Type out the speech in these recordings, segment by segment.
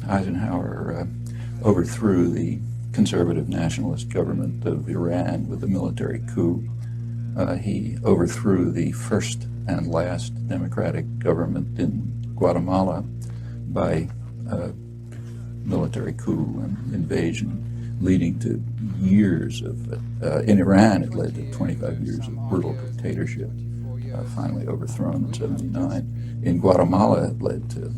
Eisenhower overthrew the conservative nationalist government of Iran with a military coup. He overthrew the first and last democratic government in Guatemala by military coup and invasion, leading to years of, in Iran it led to 25 years of brutal dictatorship, finally overthrown in '79. In Guatemala it led to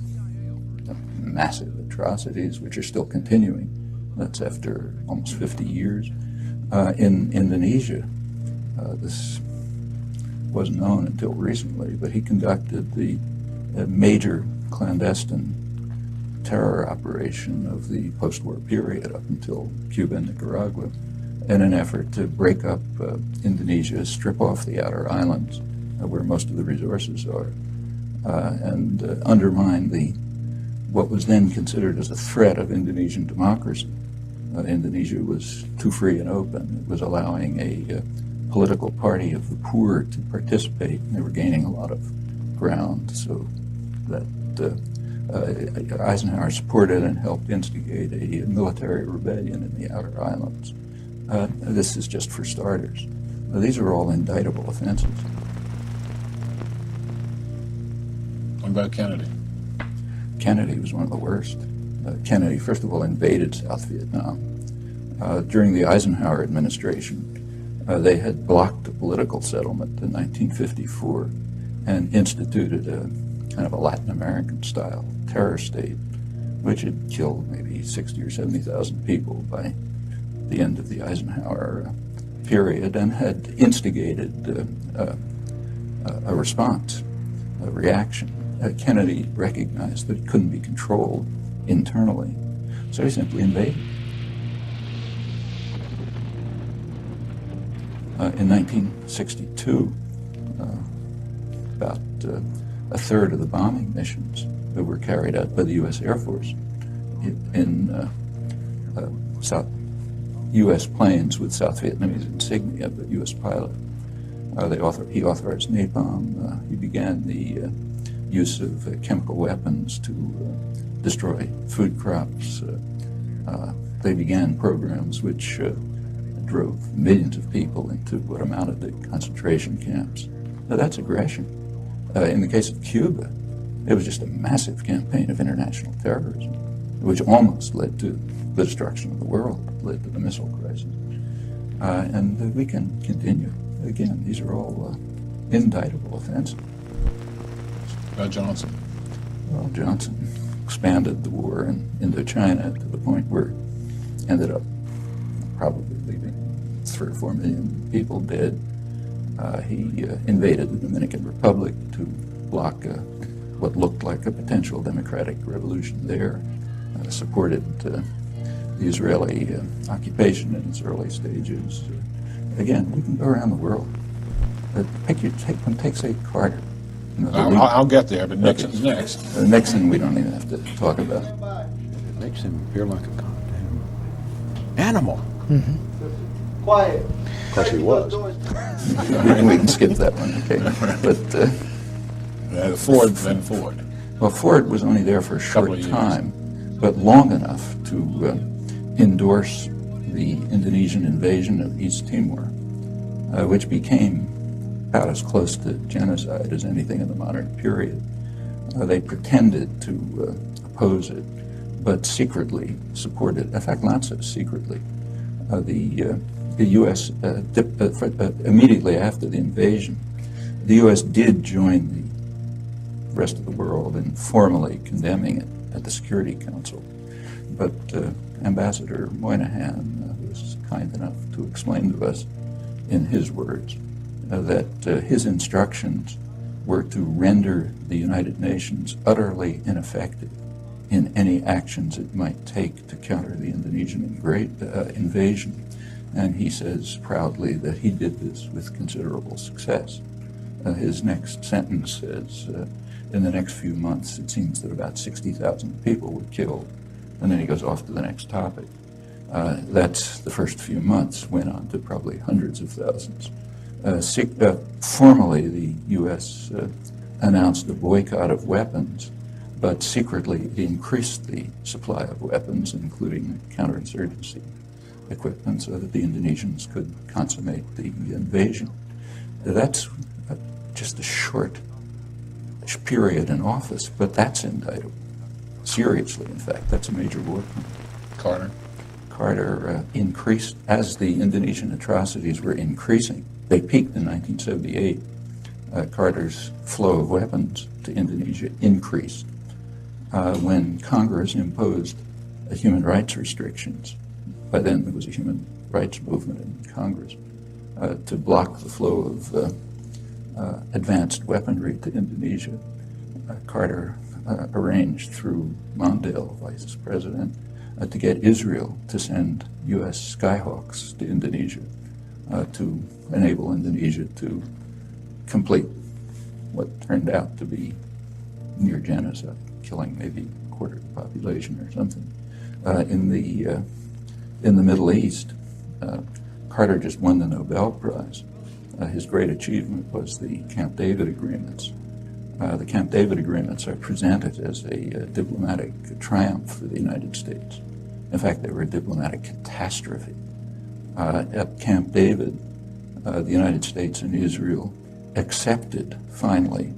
massive atrocities, which are still continuing. That's after almost 50 years. In Indonesia, this wasn't known until recently, but he conducted the major clandestine terror operation of the post-war period up until Cuba and Nicaragua in an effort to break up Indonesia, strip off the outer islands where most of the resources are, and undermine what was then considered as a threat of Indonesian democracy. Indonesia was too free and open. It was allowing a political party of the poor to participate, and they were gaining a lot of ground, so that Eisenhower supported and helped instigate a military rebellion in the outer islands. This is just for starters. These are all indictable offenses. What about Kennedy? Kennedy was one of the worst. Kennedy, first of all, invaded South Vietnam. During the Eisenhower administration, they had blocked a political settlement in 1954 and instituted a kind of a Latin American style terror state, which had killed maybe 60 or 70,000 people by the end of the Eisenhower period, and had instigated a response, a reaction. Kennedy recognized that it couldn't be controlled internally, so he simply invaded. In 1962, about a third of the bombing missions that were carried out by the U.S. Air Force in U.S. planes with South Vietnamese insignia, but U.S. pilot. He authorized napalm. He began the use of chemical weapons to destroy food crops. They began programs which drove millions of people into what amounted to concentration camps. Now that's aggression. In the case of Cuba, it was just a massive campaign of international terrorism, which almost led to the destruction of the world, led to the missile crisis. And we can continue. Again, these are all indictable offenses. Johnson? Well, Johnson expanded the war in Indochina to the point where it ended up probably leaving 3 or 4 million people dead. He invaded the Dominican Republic to block what looked like a potential democratic revolution there, supported the Israeli occupation in its early stages. Again, we can go around the world. Take, say, Carter. I'll get there, but Nixon's next. Nixon, we don't even have to talk about. It makes him appear like a goddamn animal. Mm-hmm. Quiet. Of course he was. We can skip that one, okay? But Ford, then Ford. Well, Ford was only there for a short time, but long enough to endorse the Indonesian invasion of East Timor, which became about as close to genocide as anything in the modern period. They pretended to oppose it, but secretly supported, in fact, not so secretly. The U.S., immediately after the invasion, the U.S. did join the rest of the world in formally condemning it at the Security Council. But Ambassador Moynihan was kind enough to explain to us, in his words, that his instructions were to render the United Nations utterly ineffective in any actions it might take to counter the Indonesian invasion. And he says proudly that he did this with considerable success. His next sentence says, in the next few months, it seems that about 60,000 people were killed. And then he goes off to the next topic. That's the first few months, went on to probably hundreds of thousands. Formally, the U.S. announced a boycott of weapons, but secretly increased the supply of weapons, including counterinsurgency equipment, so that the Indonesians could consummate the invasion. That's just a short period in office, but that's indictable. Seriously, in fact, that's a major war crime. Carter increased, as the Indonesian atrocities were increasing. They peaked in 1978. Carter's flow of weapons to Indonesia increased when Congress imposed human rights restrictions. By then, there was a human rights movement in Congress to block the flow of advanced weaponry to Indonesia. Carter arranged through Mondale, vice president, to get Israel to send U.S. Skyhawks to Indonesia to enable Indonesia to complete what turned out to be near genocide, killing maybe a quarter of the population or something. In the Middle East, Carter just won the Nobel Prize. His great achievement was the Camp David agreements. The Camp David agreements are presented as a diplomatic triumph for the United States. In fact, they were a diplomatic catastrophe. At Camp David, the United States and Israel accepted, finally,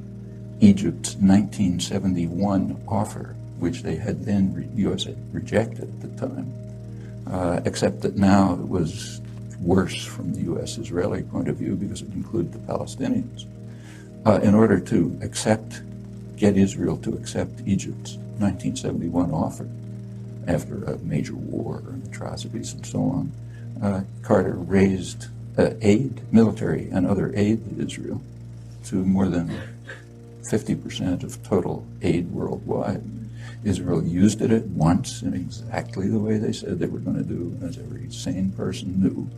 Egypt's 1971 offer, which they had then, the U.S. had rejected at the time, except that now it was worse from the U.S.-Israeli point of view because it included the Palestinians. In order to get Israel to accept Egypt's 1971 offer, after a major war and atrocities and so on, Carter raised aid, military and other aid to Israel, to more than 50% of total aid worldwide. Israel used it at once in exactly the way they said they were going to do, as every sane person knew,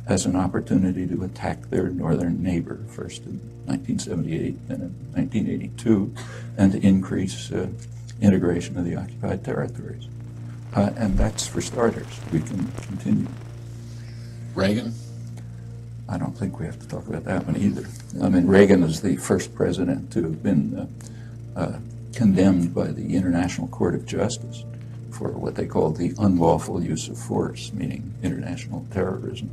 as an opportunity to attack their northern neighbor, first in 1978, then in 1982, and to increase integration of the occupied territories. And that's for starters. We can continue. Reagan? I don't think we have to talk about that one either. I mean, Reagan is the first president to have been condemned by the International Court of Justice for what they called the unlawful use of force, meaning international terrorism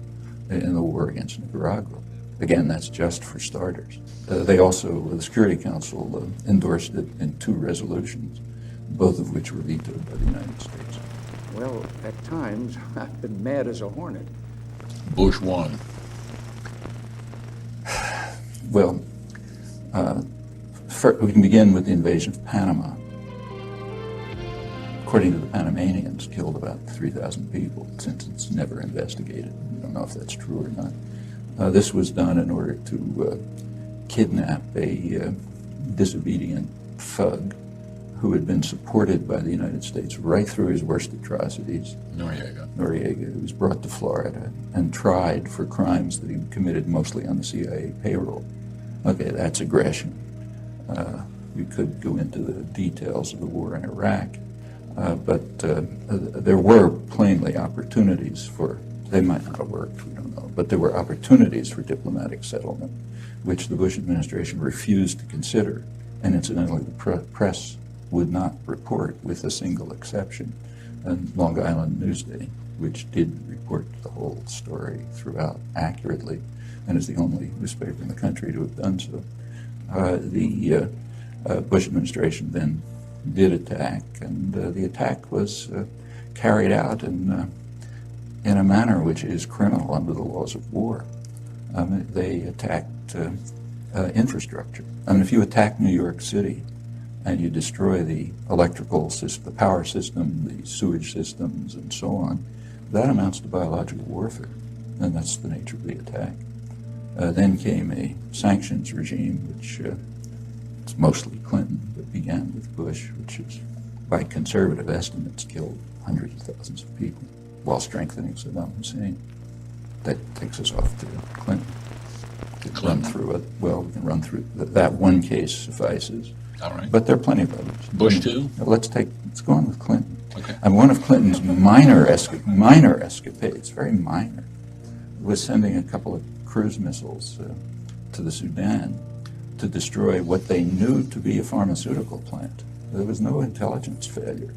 in the war against Nicaragua. Again, that's just for starters. They also, the Security Council endorsed it in 2 resolutions, both of which were vetoed by the United States. Well, at times, I've been mad as a hornet. Bush won. Well, we can begin with the invasion of Panama. According to the Panamanians, killed about 3,000 people, since it's never investigated. We don't know if that's true or not. This was done in order to kidnap a disobedient thug who had been supported by the United States right through his worst atrocities. Noriega, who was brought to Florida and tried for crimes that he committed mostly on the CIA payroll. Okay, that's aggression. We could go into the details of the war in Iraq, but there were plainly opportunities for, they might not have worked, we don't know, but there were opportunities for diplomatic settlement, which the Bush administration refused to consider. And incidentally, the press would not report, with a single exception, and Long Island Newsday, which did report the whole story throughout accurately, and is the only newspaper in the country to have done so. The Bush administration then did attack, and the attack was carried out in a manner which is criminal under the laws of war. They attacked infrastructure. I mean, if you attack New York City and you destroy the electrical system, the power system, the sewage systems, and so on, that amounts to biological warfare, and that's the nature of the attack. Then came a sanctions regime, which it's mostly Clinton, but began with Bush, which is, by conservative estimates, killed hundreds of thousands of people while strengthening Saddam Hussein. That takes us off to Clinton. We can run through it. Well, we can run through that one case suffices. All right. But there are plenty of others. Bush too? Let's go on with Clinton. Okay. And one of Clinton's minor escapades, very minor, was sending a couple of cruise missiles to the Sudan to destroy what they knew to be a pharmaceutical plant. There was no intelligence failure.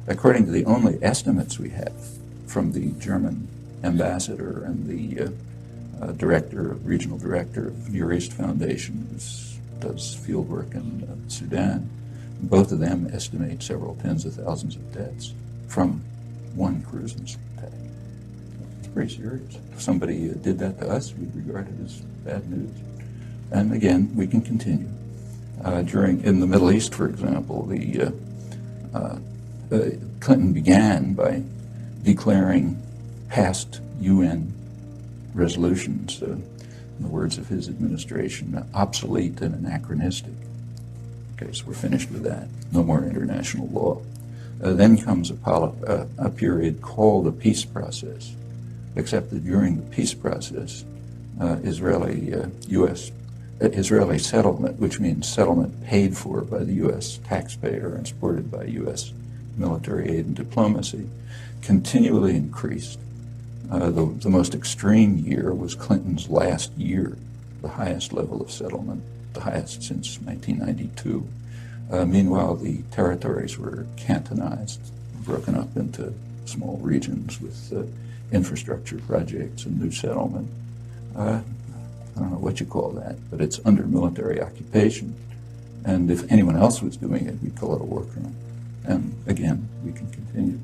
According to the only estimates we have from the German ambassador and the regional director of Near East Foundation, who does field work in Sudan, both of them estimate several tens of thousands of deaths from one cruise missile attack. It's pretty serious. If somebody did that to us, we'd regard it as bad news. And again, we can continue. In the Middle East, for example, Clinton began by declaring past UN resolutions, in the words of his administration, obsolete and anachronistic. Okay, so we're finished with that. No more international law. Then comes a period called the peace process, except that during the peace process, Israeli settlement, which means settlement paid for by the U.S. taxpayer and supported by U.S. military aid and diplomacy, continually increased. The most extreme year was Clinton's last year, the highest level of settlement, the highest since 1992. Meanwhile, the territories were cantonized, broken up into small regions with infrastructure projects and new settlement. I don't know what you call that, but it's under military occupation. And if anyone else was doing it, we'd call it a war crime. And again, we can continue.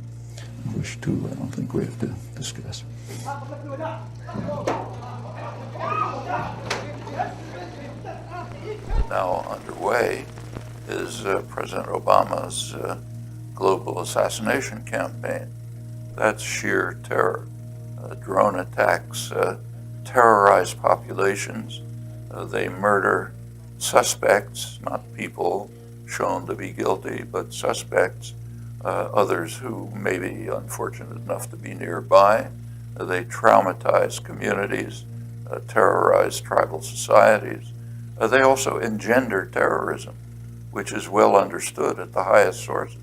Bush 2, I don't think we have to discuss. Now underway is President Obama's global assassination campaign. That's sheer terror. Drone attacks terrorize populations. They murder suspects, not people shown to be guilty, but suspects, others who may be unfortunate enough to be nearby. They traumatize communities, terrorize tribal societies. They also engender terrorism, which is well understood at the highest sources.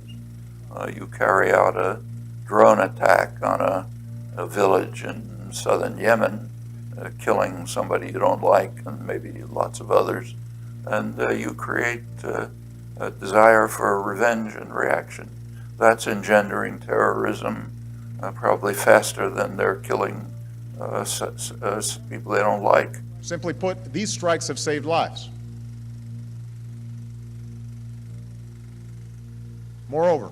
You carry out a drone attack on a village in southern Yemen, killing somebody you don't like and maybe lots of others, and you create a desire for revenge and reaction. That's engendering terrorism probably faster than they're killing people they don't like. Simply put, these strikes have saved lives. Moreover,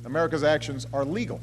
America's actions are legal.